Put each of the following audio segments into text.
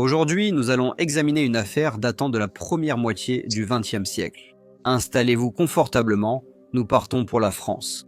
Aujourd'hui, nous allons examiner une affaire datant de la première moitié du XXe siècle. Installez-vous confortablement, nous partons pour la France.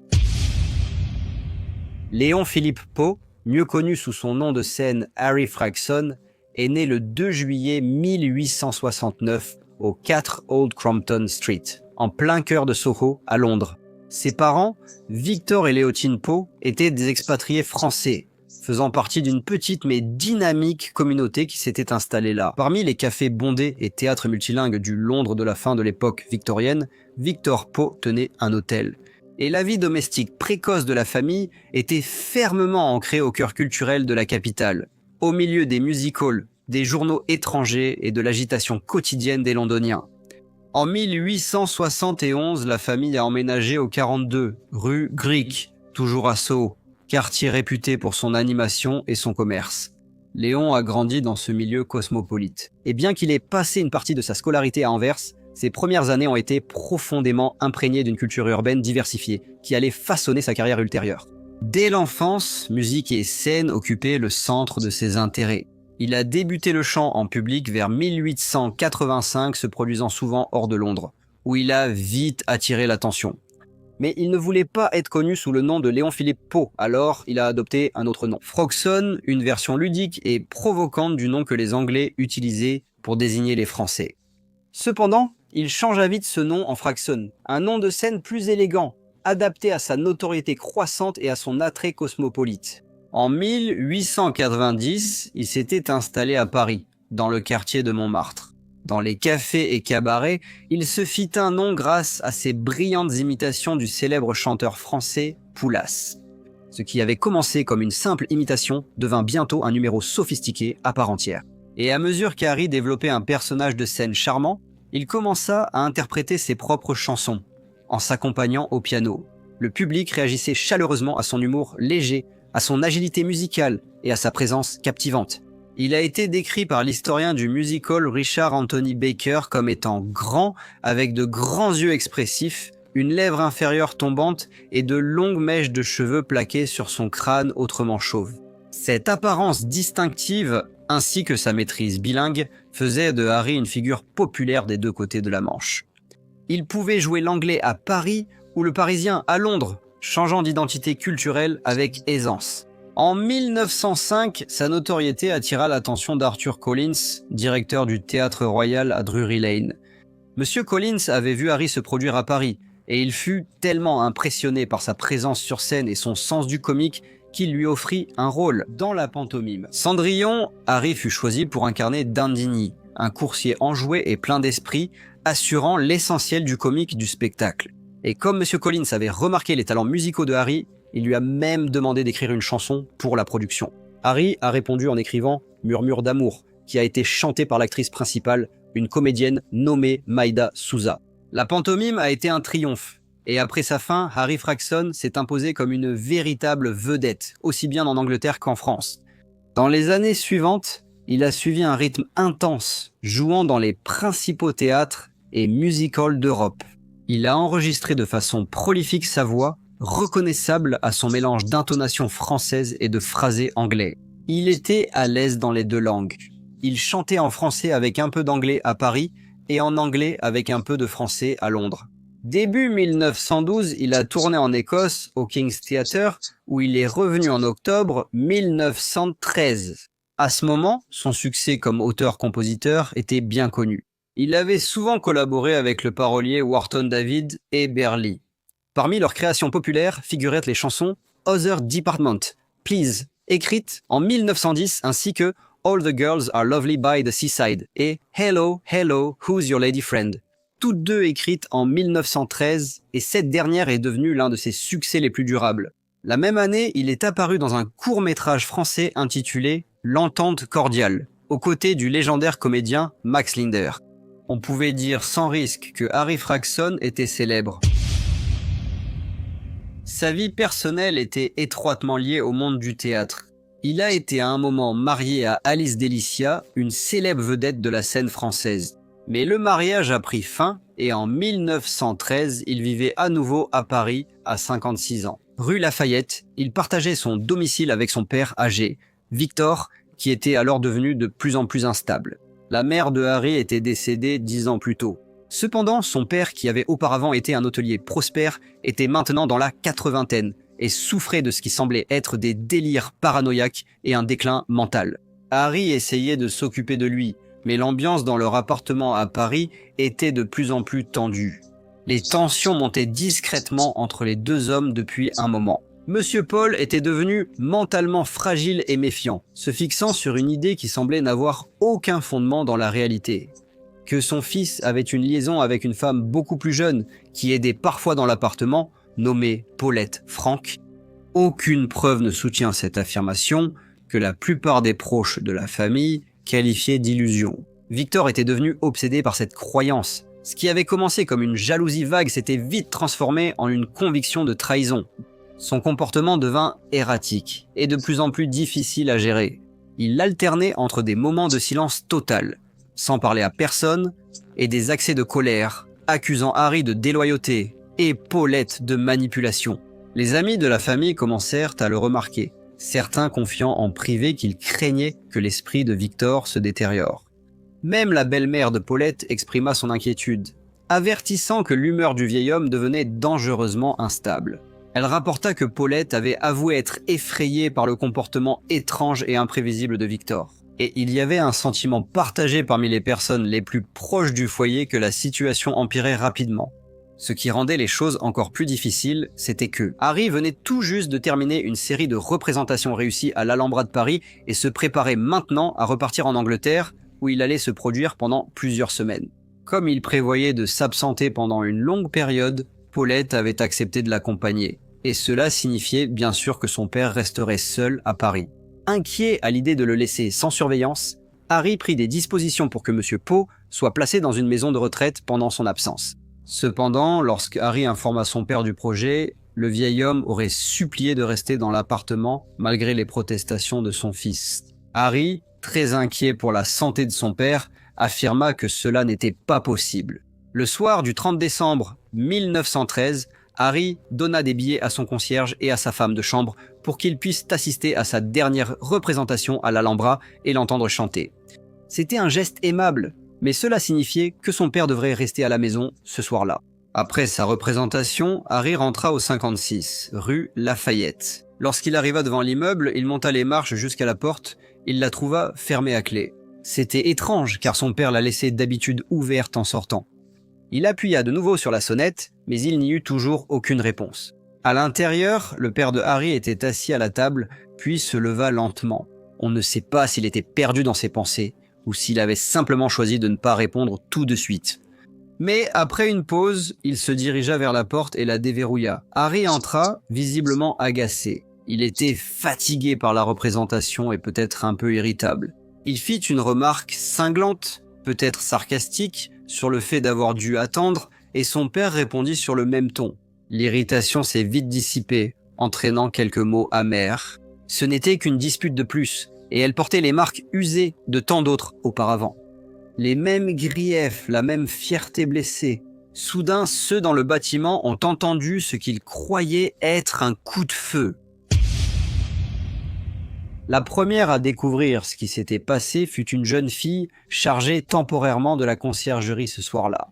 Léon-Philippe Pau, mieux connu sous son nom de scène Harry Fragson, est né le 2 juillet 1869 au 4 Old Crompton Street, en plein cœur de Soho, à Londres. Ses parents, Victor et Léotine Pau, étaient des expatriés français, faisant partie d'une petite mais dynamique communauté qui s'était installée là. Parmi les cafés bondés et théâtres multilingues du Londres de la fin de l'époque victorienne, Victor Pau tenait un hôtel. Et la vie domestique précoce de la famille était fermement ancrée au cœur culturel de la capitale, au milieu des music-halls, des journaux étrangers et de l'agitation quotidienne des Londoniens. En 1871, la famille a emménagé au 42, rue Greek, toujours à Soho, quartier réputé pour son animation et son commerce. Léon a grandi dans ce milieu cosmopolite. Et bien qu'il ait passé une partie de sa scolarité à Anvers, ses premières années ont été profondément imprégnées d'une culture urbaine diversifiée, qui allait façonner sa carrière ultérieure. Dès l'enfance, musique et scène occupaient le centre de ses intérêts. Il a débuté le chant en public vers 1885, se produisant souvent hors de Londres, où il a vite attiré l'attention. Mais il ne voulait pas être connu sous le nom de Léon-Philippe Pau, alors il a adopté un autre nom. Frogson, une version ludique et provocante du nom que les Anglais utilisaient pour désigner les Français. Cependant, il changea vite ce nom en Fragson, un nom de scène plus élégant, adapté à sa notoriété croissante et à son attrait cosmopolite. En 1890, il s'était installé à Paris, dans le quartier de Montmartre. Dans les cafés et cabarets, il se fit un nom grâce à ses brillantes imitations du célèbre chanteur français Poulas. Ce qui avait commencé comme une simple imitation devint bientôt un numéro sophistiqué à part entière. Et à mesure qu'Harry développait un personnage de scène charmant, il commença à interpréter ses propres chansons, en s'accompagnant au piano. Le public réagissait chaleureusement à son humour léger, à son agilité musicale et à sa présence captivante. Il a été décrit par l'historien du musical Richard Anthony Baker comme étant grand, avec de grands yeux expressifs, une lèvre inférieure tombante et de longues mèches de cheveux plaquées sur son crâne autrement chauve. Cette apparence distinctive, ainsi que sa maîtrise bilingue, faisait de Harry une figure populaire des deux côtés de la Manche. Il pouvait jouer l'anglais à Paris ou le parisien à Londres, changeant d'identité culturelle avec aisance. En 1905, sa notoriété attira l'attention d'Arthur Collins, directeur du Théâtre Royal à Drury Lane. Monsieur Collins avait vu Harry se produire à Paris, et il fut tellement impressionné par sa présence sur scène et son sens du comique qu'il lui offrit un rôle dans la pantomime. Cendrillon, Harry fut choisi pour incarner Dandini, un coursier enjoué et plein d'esprit, assurant l'essentiel du comique du spectacle. Et comme M. Collins avait remarqué les talents musicaux de Harry, il lui a même demandé d'écrire une chanson pour la production. Harry a répondu en écrivant « Murmure d'amour », qui a été chantée par l'actrice principale, une comédienne nommée Maïda Souza. La pantomime a été un triomphe, et après sa fin, Harry Fragson s'est imposé comme une véritable vedette, aussi bien en Angleterre qu'en France. Dans les années suivantes, il a suivi un rythme intense, jouant dans les principaux théâtres et music-halls d'Europe. Il a enregistré de façon prolifique sa voix, reconnaissable à son mélange d'intonation française et de phrasé anglais. Il était à l'aise dans les deux langues. Il chantait en français avec un peu d'anglais à Paris et en anglais avec un peu de français à Londres. Début 1912, il a tourné en Écosse, au King's Theatre, où il est revenu en octobre 1913. À ce moment, son succès comme auteur-compositeur était bien connu. Il avait souvent collaboré avec le parolier Wharton David et Berly. Parmi leurs créations populaires figuraient les chansons Other Department, Please, écrites en 1910, ainsi que All the Girls Are Lovely by the Seaside et Hello, Hello, Who's Your Lady Friend. Toutes deux écrites en 1913, et cette dernière est devenue l'un de ses succès les plus durables. La même année, il est apparu dans un court-métrage français intitulé L'Entente cordiale, aux côtés du légendaire comédien Max Linder. On pouvait dire sans risque que Harry Fragson était célèbre. Sa vie personnelle était étroitement liée au monde du théâtre. Il a été à un moment marié à Alice Delicia, une célèbre vedette de la scène française. Mais le mariage a pris fin et en 1913, il vivait à nouveau à Paris à 56 ans. Rue Lafayette, il partageait son domicile avec son père âgé, Victor, qui était alors devenue de plus en plus instable. La mère de Harry était décédée 10 ans plus tôt. Cependant, son père, qui avait auparavant été un hôtelier prospère, était maintenant dans la 80aine et souffrait de ce qui semblait être des délires paranoïaques et un déclin mental. Harry essayait de s'occuper de lui, mais l'ambiance dans leur appartement à Paris était de plus en plus tendue. Les tensions montaient discrètement entre les deux hommes depuis un moment. Monsieur Paul était devenu mentalement fragile et méfiant, se fixant sur une idée qui semblait n'avoir aucun fondement dans la réalité. Que son fils avait une liaison avec une femme beaucoup plus jeune qui aidait parfois dans l'appartement, nommée Paulette Franck. Aucune preuve ne soutient cette affirmation, que la plupart des proches de la famille qualifiaient d'illusion. Victor était devenu obsédé par cette croyance. Ce qui avait commencé comme une jalousie vague s'était vite transformé en une conviction de trahison. Son comportement devint erratique et de plus en plus difficile à gérer. Il alternait entre des moments de silence total, sans parler à personne, et des accès de colère, accusant Harry de déloyauté et Paulette de manipulation. Les amis de la famille commencèrent à le remarquer, certains confiant en privé qu'ils craignaient que l'esprit de Victor se détériore. Même la belle-mère de Paulette exprima son inquiétude, avertissant que l'humeur du vieil homme devenait dangereusement instable. Elle rapporta que Paulette avait avoué être effrayée par le comportement étrange et imprévisible de Victor. Et il y avait un sentiment partagé parmi les personnes les plus proches du foyer que la situation empirait rapidement. Ce qui rendait les choses encore plus difficiles, c'était que Harry venait tout juste de terminer une série de représentations réussies à l'Alhambra de Paris et se préparait maintenant à repartir en Angleterre, où il allait se produire pendant plusieurs semaines. Comme il prévoyait de s'absenter pendant une longue période, Paulette avait accepté de l'accompagner. Et cela signifiait bien sûr que son père resterait seul à Paris. Inquiet à l'idée de le laisser sans surveillance, Harry prit des dispositions pour que M. Poe soit placé dans une maison de retraite pendant son absence. Cependant, lorsque Harry informa son père du projet, le vieil homme aurait supplié de rester dans l'appartement malgré les protestations de son fils. Harry, très inquiet pour la santé de son père, affirma que cela n'était pas possible. Le soir du 30 décembre 1913, Harry donna des billets à son concierge et à sa femme de chambre pour qu'ils puissent assister à sa dernière représentation à l'Alhambra et l'entendre chanter. C'était un geste aimable, mais cela signifiait que son père devrait rester à la maison ce soir-là. Après sa représentation, Harry rentra au 56, rue Lafayette. Lorsqu'il arriva devant l'immeuble, il monta les marches jusqu'à la porte. Il la trouva fermée à clé. C'était étrange car son père la laissait d'habitude ouverte en sortant. Il appuya de nouveau sur la sonnette, mais il n'y eut toujours aucune réponse. À l'intérieur, le père de Harry était assis à la table, puis se leva lentement. On ne sait pas s'il était perdu dans ses pensées, ou s'il avait simplement choisi de ne pas répondre tout de suite. Mais après une pause, il se dirigea vers la porte et la déverrouilla. Harry entra, visiblement agacé. Il était fatigué par la représentation et peut-être un peu irritable. Il fit une remarque cinglante, peut-être sarcastique, sur le fait d'avoir dû attendre, et son père répondit sur le même ton. L'irritation s'est vite dissipée, entraînant quelques mots amers. Ce n'était qu'une dispute de plus, et elle portait les marques usées de tant d'autres auparavant. Les mêmes griefs, la même fierté blessée. Soudain, ceux dans le bâtiment ont entendu ce qu'ils croyaient être un coup de feu. La première à découvrir ce qui s'était passé fut une jeune fille chargée temporairement de la conciergerie ce soir-là.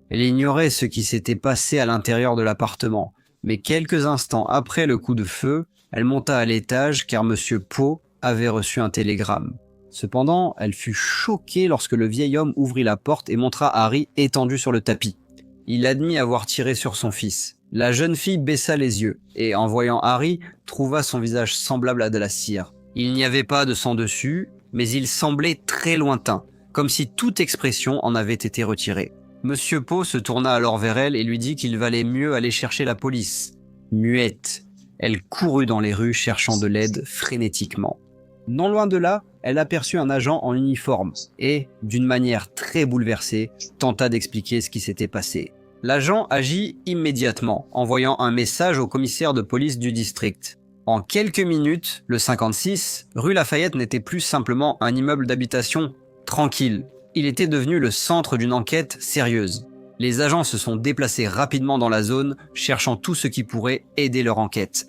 Elle ignorait ce qui s'était passé à l'intérieur de l'appartement, mais quelques instants après le coup de feu, elle monta à l'étage car M. Poe avait reçu un télégramme. Cependant, elle fut choquée lorsque le vieil homme ouvrit la porte et montra Harry étendu sur le tapis. Il admit avoir tiré sur son fils. La jeune fille baissa les yeux et, en voyant Harry, trouva son visage semblable à de la cire. Il n'y avait pas de sang dessus, mais il semblait très lointain, comme si toute expression en avait été retirée. Monsieur Poe se tourna alors vers elle et lui dit qu'il valait mieux aller chercher la police. Muette, elle courut dans les rues cherchant de l'aide frénétiquement. Non loin de là, elle aperçut un agent en uniforme et, d'une manière très bouleversée, tenta d'expliquer ce qui s'était passé. L'agent agit immédiatement, envoyant un message au commissaire de police du district. En quelques minutes, le 56, rue Lafayette n'était plus simplement un immeuble d'habitation tranquille. Il était devenu le centre d'une enquête sérieuse. Les agents se sont déplacés rapidement dans la zone, cherchant tout ce qui pourrait aider leur enquête.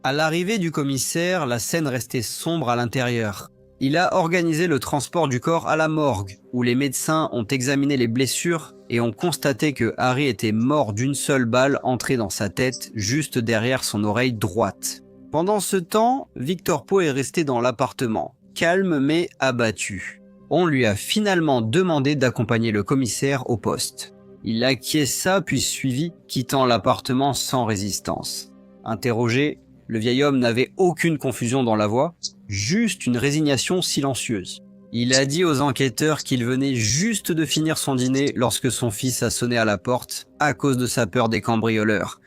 À l'arrivée du commissaire, la scène restait sombre à l'intérieur. Il a organisé le transport du corps à la morgue, où les médecins ont examiné les blessures et ont constaté que Harry était mort d'une seule balle entrée dans sa tête, juste derrière son oreille droite. Pendant ce temps, Victor Poe est resté dans l'appartement, calme mais abattu. On lui a finalement demandé d'accompagner le commissaire au poste. Il acquiesça puis suivit, quittant l'appartement sans résistance. Interrogé, le vieil homme n'avait aucune confusion dans la voix, juste une résignation silencieuse. Il a dit aux enquêteurs qu'il venait juste de finir son dîner lorsque son fils a sonné à la porte à cause de sa peur des cambrioleurs.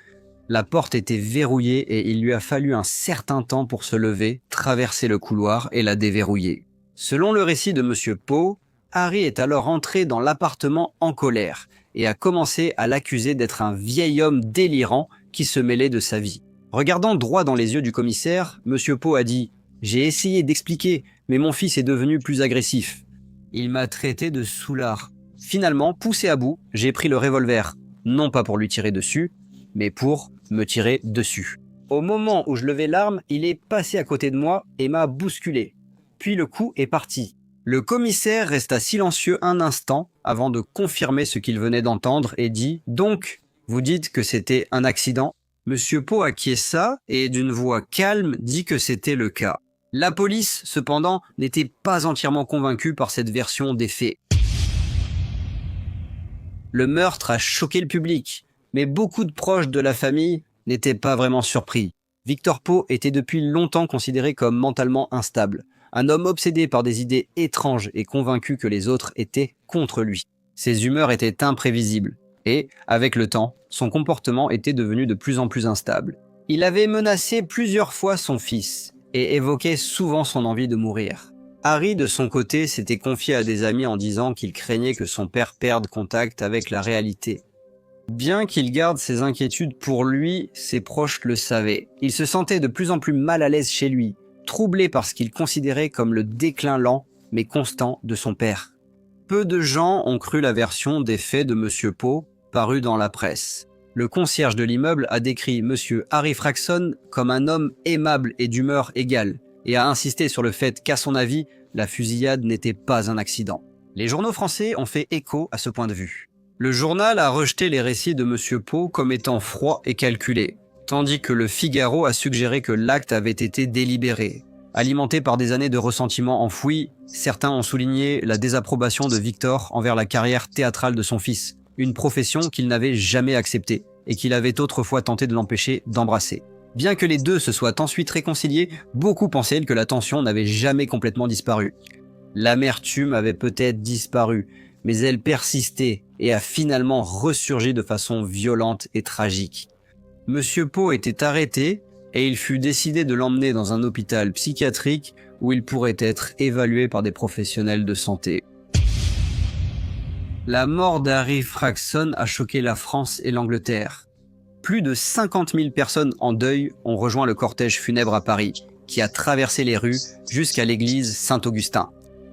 La porte était verrouillée et il lui a fallu un certain temps pour se lever, traverser le couloir et la déverrouiller. Selon le récit de Monsieur Poe, Harry est alors entré dans l'appartement en colère et a commencé à l'accuser d'être un vieil homme délirant qui se mêlait de sa vie. Regardant droit dans les yeux du commissaire, Monsieur Poe a dit « J'ai essayé d'expliquer, mais mon fils est devenu plus agressif. Il m'a traité de soulard. Finalement, poussé à bout, j'ai pris le revolver, non pas pour lui tirer dessus, mais pour me tirer dessus. Au moment où je levais l'arme, il est passé à côté de moi et m'a bousculé. Puis le coup est parti. » Le commissaire resta silencieux un instant avant de confirmer ce qu'il venait d'entendre et dit « Donc, vous dites que c'était un accident ?» Monsieur Poe acquiesça et d'une voix calme dit que c'était le cas. La police, cependant, n'était pas entièrement convaincue par cette version des faits. Le meurtre a choqué le public, mais beaucoup de proches de la famille n'étaient pas vraiment surpris. Victor Poe était depuis longtemps considéré comme mentalement instable, un homme obsédé par des idées étranges et convaincu que les autres étaient contre lui. Ses humeurs étaient imprévisibles. Et, avec le temps, son comportement était devenu de plus en plus instable. Il avait menacé plusieurs fois son fils et évoquait souvent son envie de mourir. Harry, de son côté, s'était confié à des amis en disant qu'il craignait que son père perde contact avec la réalité. Bien qu'il garde ses inquiétudes pour lui, ses proches le savaient. Il se sentait de plus en plus mal à l'aise chez lui, troublé par ce qu'il considérait comme le déclin lent mais constant de son père. Peu de gens ont cru la version des faits de Monsieur Poe paru dans la presse. Le concierge de l'immeuble a décrit Monsieur Harry Fragson comme un homme aimable et d'humeur égale, et a insisté sur le fait qu'à son avis, la fusillade n'était pas un accident. Les journaux français ont fait écho à ce point de vue. Le journal a rejeté les récits de Monsieur Poe comme étant froids et calculés, tandis que le Figaro a suggéré que l'acte avait été délibéré. Alimenté par des années de ressentiment enfoui, certains ont souligné la désapprobation de Victor envers la carrière théâtrale de son fils, une profession qu'il n'avait jamais acceptée et qu'il avait autrefois tenté de l'empêcher d'embrasser. Bien que les deux se soient ensuite réconciliés, beaucoup pensaient que la tension n'avait jamais complètement disparu. L'amertume avait peut-être disparu, mais elle persistait et a finalement ressurgi de façon violente et tragique. Monsieur Poe était arrêté et il fut décidé de l'emmener dans un hôpital psychiatrique où il pourrait être évalué par des professionnels de santé. La mort d'Harry Fragson a choqué la France et l'Angleterre. Plus de 50 000 personnes en deuil ont rejoint le cortège funèbre à Paris, qui a traversé les rues jusqu'à l'église Saint-Augustin.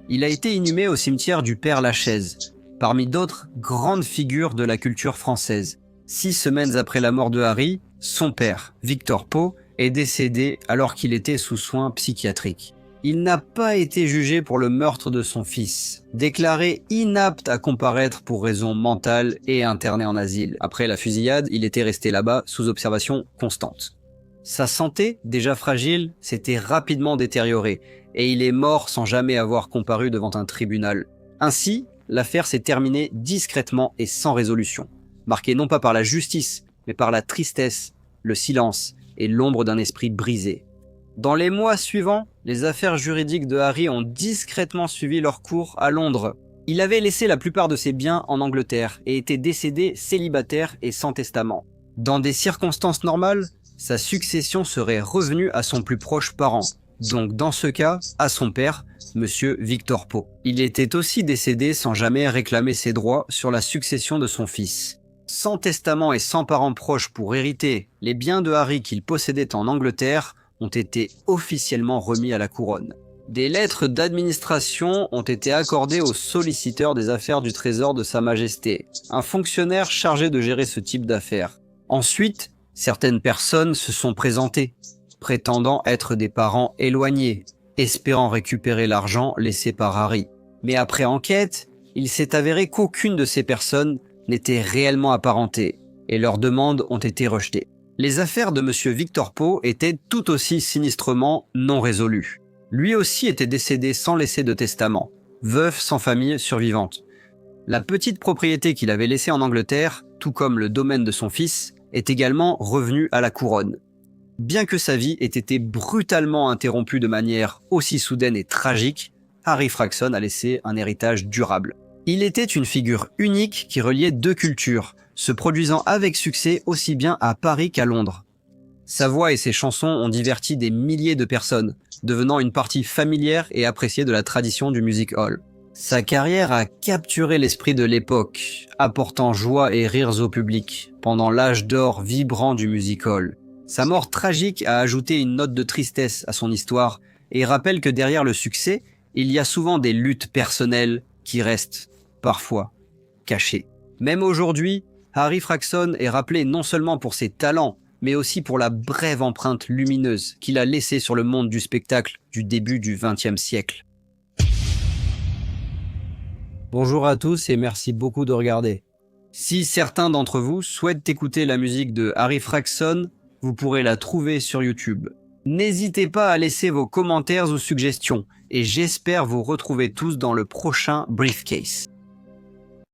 Il a été inhumé au cimetière du Père-Lachaise, parmi d'autres grandes figures de la culture française. 6 semaines après la mort de Harry, son père, Victor Poe, est décédé alors qu'il était sous soins psychiatriques. Il n'a pas été jugé pour le meurtre de son fils, déclaré inapte à comparaître pour raisons mentales et interné en asile. Après la fusillade, il était resté là-bas sous observation constante. Sa santé, déjà fragile, s'était rapidement détériorée et il est mort sans jamais avoir comparu devant un tribunal. Ainsi, l'affaire s'est terminée discrètement et sans résolution, marquée non pas par la justice, mais par la tristesse, le silence et l'ombre d'un esprit brisé. Dans les mois suivants, les affaires juridiques de Harry ont discrètement suivi leur cours à Londres. Il avait laissé la plupart de ses biens en Angleterre et était décédé célibataire et sans testament. Dans des circonstances normales, sa succession serait revenue à son plus proche parent, donc dans ce cas, à son père, Monsieur Victor Poe. Il était aussi décédé sans jamais réclamer ses droits sur la succession de son fils. Sans testament et sans parents proches pour hériter, les biens de Harry qu'il possédait en Angleterre ont été officiellement remis à la couronne. Des lettres d'administration ont été accordées au solliciteur des affaires du Trésor de Sa Majesté, un fonctionnaire chargé de gérer ce type d'affaires. Ensuite, certaines personnes se sont présentées, prétendant être des parents éloignés, espérant récupérer l'argent laissé par Harry. Mais après enquête, il s'est avéré qu'aucune de ces personnes n'était réellement apparentée, et leurs demandes ont été rejetées. Les affaires de Monsieur Victor Poe étaient tout aussi sinistrement non résolues. Lui aussi était décédé sans laisser de testament, veuf sans famille survivante. La petite propriété qu'il avait laissée en Angleterre, tout comme le domaine de son fils, est également revenue à la couronne. Bien que sa vie ait été brutalement interrompue de manière aussi soudaine et tragique, Harry Fragson a laissé un héritage durable. Il était une figure unique qui reliait deux cultures, se produisant avec succès aussi bien à Paris qu'à Londres. Sa voix et ses chansons ont diverti des milliers de personnes, devenant une partie familière et appréciée de la tradition du music hall. Sa carrière a capturé l'esprit de l'époque, apportant joie et rires au public, pendant l'âge d'or vibrant du music hall. Sa mort tragique a ajouté une note de tristesse à son histoire et rappelle que derrière le succès, il y a souvent des luttes personnelles qui restent, parfois, cachées. Même aujourd'hui, Harry Fragson est rappelé non seulement pour ses talents, mais aussi pour la brève empreinte lumineuse qu'il a laissée sur le monde du spectacle du début du XXe siècle. Bonjour à tous et merci beaucoup de regarder. Si certains d'entre vous souhaitent écouter la musique de Harry Fragson, vous pourrez la trouver sur YouTube. N'hésitez pas à laisser vos commentaires ou suggestions, et j'espère vous retrouver tous dans le prochain Briefcase.